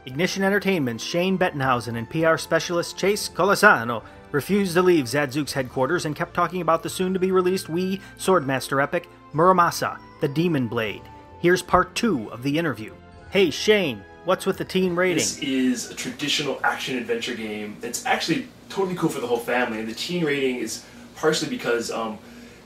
Ignition Entertainment's Shane Bettenhausen and PR specialist Chase Colasano refused to leave Zadzooks headquarters and kept talking about the soon-to-be-released Wii Swordmaster epic, Muramasa, the Demon Blade. Here's part 2 of the interview. Hey Shane, what's with the teen rating? This is a traditional action-adventure game that's actually totally cool for the whole family, and the teen rating is partially because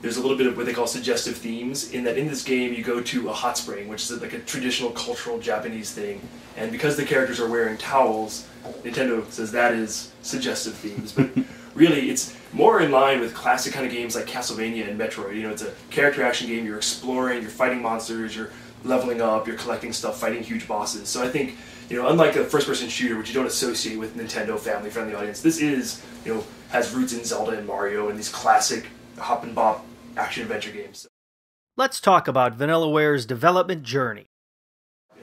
there's a little bit of what they call suggestive themes, in that in this game you go to a hot spring, which is like a traditional cultural Japanese thing, and because the characters are wearing towels, Nintendo says that is suggestive themes, but really it's more in line with classic kind of games like Castlevania and Metroid. You know, it's a character action game, you're exploring, you're fighting monsters, you're leveling up, you're collecting stuff, fighting huge bosses. So I think, you know, unlike a first-person shooter, which you don't associate with Nintendo family-friendly audience, this is, you know, has roots in Zelda and Mario and these classic hop and bop action-adventure games. Let's talk about Vanillaware's development journey.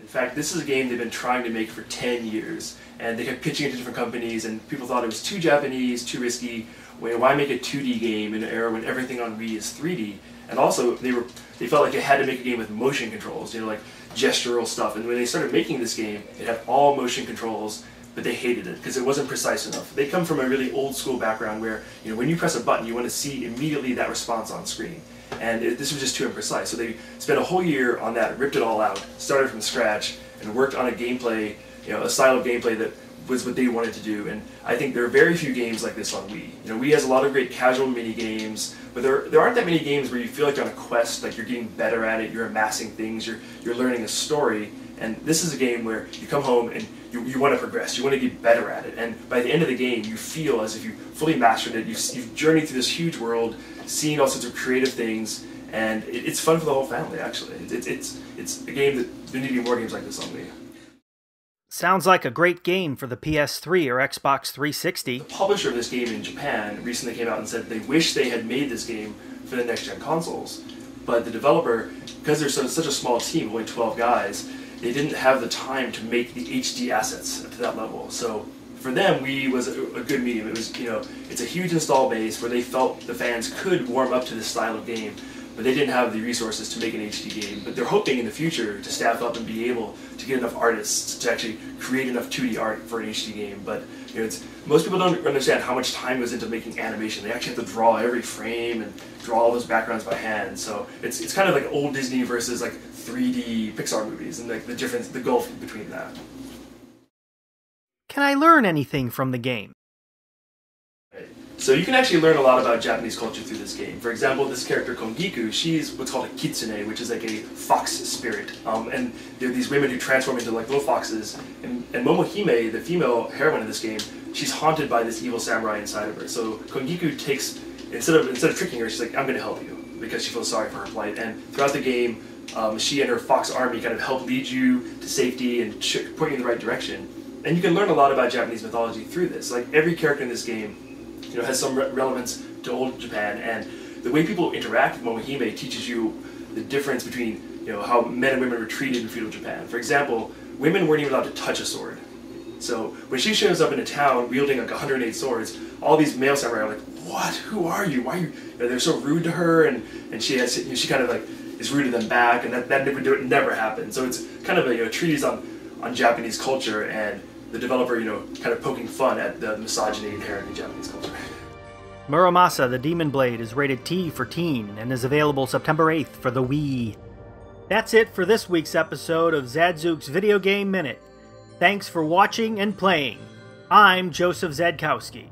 In fact, this is a game they've been trying to make for 10 years, and they kept pitching it to different companies, and people thought it was too Japanese, too risky. Why make a 2D game in an era when everything on Wii is 3D? And also, they felt like they had to make a game with motion controls, you know, like gestural stuff. And when they started making this game, it had all motion controls, but they hated it because it wasn't precise enough. They come from a really old school background where, you know, when you press a button, you want to see immediately that response on screen. And this was just too imprecise. So they spent a whole year on that, ripped it all out, started from scratch, and worked on a gameplay, you know, a style of gameplay that was what they wanted to do. And I think there are very few games like this on Wii. You know, Wii has a lot of great casual mini games, but there aren't that many games where you feel like you're on a quest, like you're getting better at it, you're amassing things, you're learning a story. And this is a game where you come home and you want to progress, you want to get better at it. And by the end of the game, you feel as if you fully mastered it, you've journeyed through this huge world, seeing all sorts of creative things, and it's fun for the whole family, actually. It's a game that there need to be more games like this on Wii. Sounds like a great game for the PS3 or Xbox 360. The publisher of this game in Japan recently came out and said they wish they had made this game for the next-gen consoles. But the developer, because there's such a small team, only 12 guys, they didn't have the time to make the HD assets to that level. So for them, Wii was a good medium. It was, you know, it's a huge install base where they felt the fans could warm up to this style of game, but they didn't have the resources to make an HD game. But they're hoping in the future to staff up and be able to get enough artists to actually create enough 2D art for an HD game. But you know, most people don't understand how much time goes into making animation. They actually have to draw every frame and draw all those backgrounds by hand. So it's kind of like old Disney versus like 3D Pixar movies, and like the difference, the gulf between that. Can I learn anything from the game? So you can actually learn a lot about Japanese culture through this game. For example, this character Kongiku, she's what's called a kitsune, which is like a fox spirit. And there are these women who transform into like little foxes. And Momohime, the female heroine of this game, she's haunted by this evil samurai inside of her. So Kongiku takes, instead of tricking her, she's like, I'm going to help you, because she feels sorry for her plight. And throughout the game, she and her fox army kind of help lead you to safety and point you in the right direction. And you can learn a lot about Japanese mythology through this. Like every character in this game, you know, has some relevance to old Japan, and the way people interact with Momohime teaches you the difference between, you know, how men and women were treated in feudal Japan. For example, women weren't even allowed to touch a sword. So when she shows up in a town wielding like 108 swords, all these male samurai are like, "What? Who are you? Why are you?" You know, they're so rude to her, and she has, you know, she kind of like is rude to them back, and that never happened. So it's kind of a, you know, treatise on Japanese culture, and the developer, you know, kind of poking fun at the misogyny inherent in Japanese culture. Muramasa, the Demon Blade is rated T for teen and is available September 8th for the Wii. That's it for this week's episode of Zadzooks Video Game Minute. Thanks for watching and playing. I'm Joseph Zadkowski.